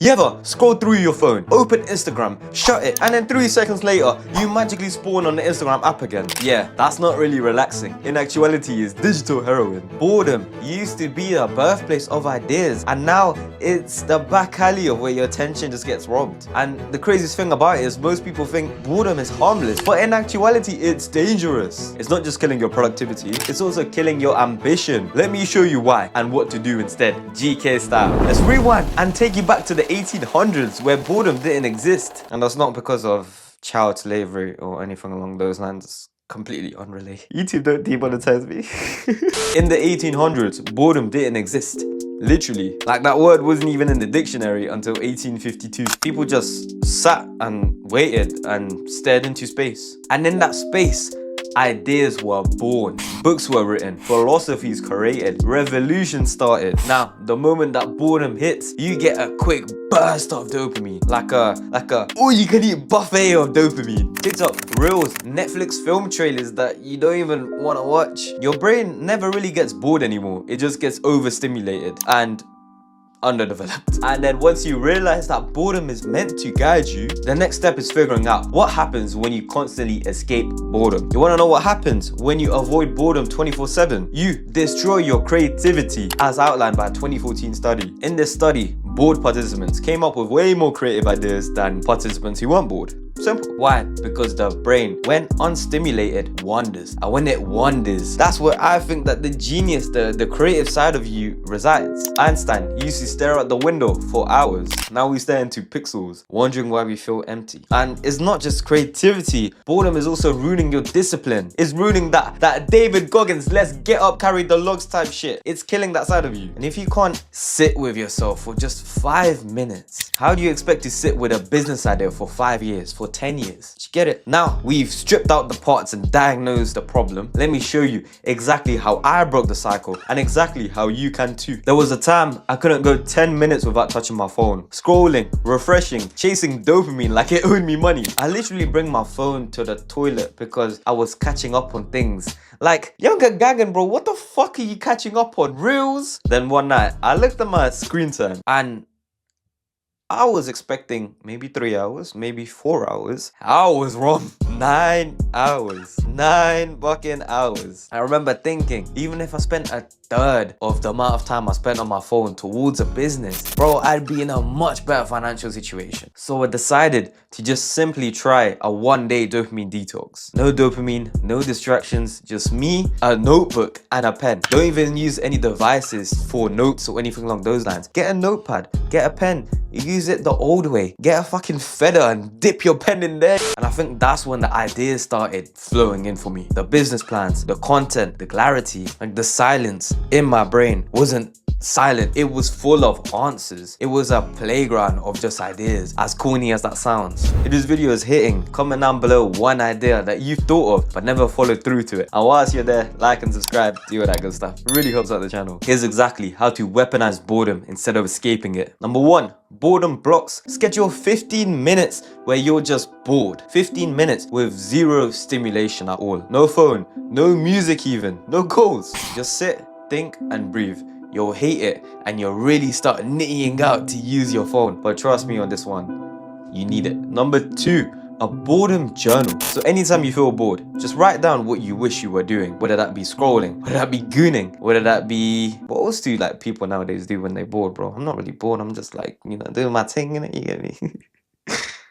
You ever scroll through your phone, open Instagram, shut it, and then 3 seconds later, you magically spawn on the Instagram app again? Yeah, that's not really relaxing. In actuality, it's digital heroin. Boredom used to be the birthplace of ideas, and now it's the back alley of where your attention just gets robbed. And the craziest thing about it is most people think boredom is harmless, but in actuality, it's dangerous. It's not just killing your productivity, it's also killing your ambition. Let me show you why and what to do instead, GK style. Let's rewind and take you back to the 1800s where boredom didn't exist. And that's not because of child slavery or anything along those lines. It's completely unrelated. YouTube, don't demonetize me. In the 1800s, boredom didn't exist. Literally. Like, that word wasn't even in the dictionary until 1852. People just sat and waited and stared into space. And in that space, ideas were born, books were written, philosophies created, revolutions started. Now, the moment that boredom hits, you get a quick burst of dopamine, like a all-you-can-eat buffet of dopamine. TikTok, Reels, Netflix film trailers that you don't even want to watch. Your brain never really gets bored anymore. It just gets overstimulated and underdeveloped. And then once you realize that boredom is meant to guide you, the next step is figuring out what happens when you constantly escape boredom. You want to know what happens when you avoid boredom 24/7? You destroy your creativity, as outlined by a 2014 study. In this study, bored participants came up with way more creative ideas than participants who weren't bored. Simple. Why? Because the brain, when unstimulated, wanders. And when it wanders, that's where I think that the genius, the creative side of you resides. Einstein used to stare out the window for hours. Now we stare into pixels, wondering why we feel empty. And it's not just creativity. Boredom is also ruining your discipline. It's ruining that David Goggins, let's get up, carry the logs type shit. It's killing that side of you. And if you can't sit with yourself for just 5 minutes, how do you expect to sit with a business idea for 5 years, for 10 years? Did you get it? Now we've stripped out the parts and diagnosed the problem. Let me show you exactly how I broke the cycle and exactly how you can too. There was a time I couldn't go 10 minutes without touching my phone, scrolling, refreshing, chasing dopamine like it owed me money. I literally bring my phone to the toilet because I was catching up on things. Like, 𝐬𝐮𝐬𝐫𝐿, bro, what the fuck are you catching up on? Reels? Then one night, I looked at my screen time and I was expecting maybe 3 hours, maybe 4 hours. I was wrong. 9 hours. 9 fucking hours. I remember thinking, even if I spent a third of the amount of time I spent on my phone towards a business, bro, I'd be in a much better financial situation. So I decided to just simply try a 1-day dopamine detox. No dopamine, no distractions, just me, a notebook, and a pen. Don't even use any devices for notes or anything along those lines. Get a notepad, get a pen. You use it the old way. Get a fucking feather and dip your pen in there. And I think that's when the ideas started flowing in for me. The business plans, the content, the clarity, like the silence in my brain wasn't silent. It was full of answers. It was a playground of just ideas, as corny as that sounds. If this video is hitting, comment down below one idea that you've thought of but never followed through to it. And whilst you're there, like and subscribe, do all that good stuff. It really helps out the channel. Here's exactly how to weaponize boredom instead of escaping it. Number 1, boredom blocks. Schedule 15 minutes where you're just bored. 15 minutes with zero stimulation at all. No phone, no music even, no goals. Just sit, think and breathe. You'll hate it and you'll really start nittying out to use your phone. But trust me on this one, you need it. Number 2, a boredom journal. So anytime you feel bored, just write down what you wish you were doing. Whether that be scrolling, whether that be gooning, whether that be... What else do like people nowadays do when they're bored, bro? I'm not really bored, I'm just like, you know, doing my thing, innit? You get me?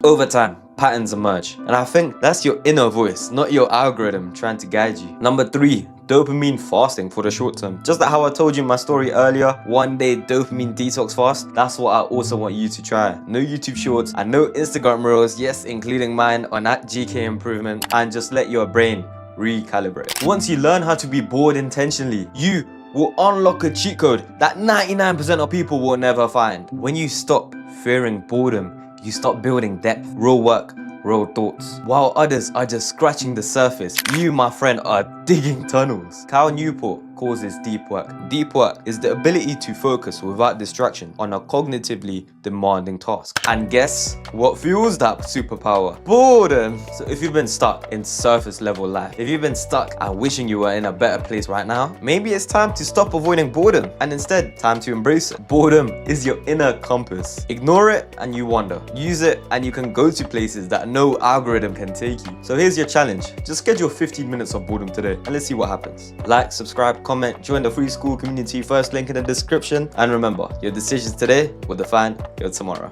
Over time, patterns emerge. And I think that's your inner voice, not your algorithm trying to guide you. Number 3, dopamine fasting for the short term. Just like how I told you in my story earlier, 1-day dopamine detox fast, that's what I also want you to try. No YouTube shorts and no Instagram reels, yes, including mine on @GK Improvement, and just let your brain recalibrate. Once you learn how to be bored intentionally, you will unlock a cheat code that 99% of people will never find. When you stop fearing boredom, you stop building depth, real work, real thoughts. While others are just scratching the surface, you, my friend, are digging tunnels. Cal Newport calls this deep work. Deep work is the ability to focus without distraction on a cognitively demanding task. And guess what fuels that superpower? Boredom. So if you've been stuck in surface level life, if you've been stuck and wishing you were in a better place right now, maybe it's time to stop avoiding boredom and instead time to embrace it. Boredom is your inner compass. Ignore it and you wander. Use it and you can go to places that no algorithm can take you. So here's your challenge. Just schedule 15 minutes of boredom today and let's see what happens. Like, subscribe, comment, join the free school community, first link in the description. And remember, your decisions today will define your tomorrow.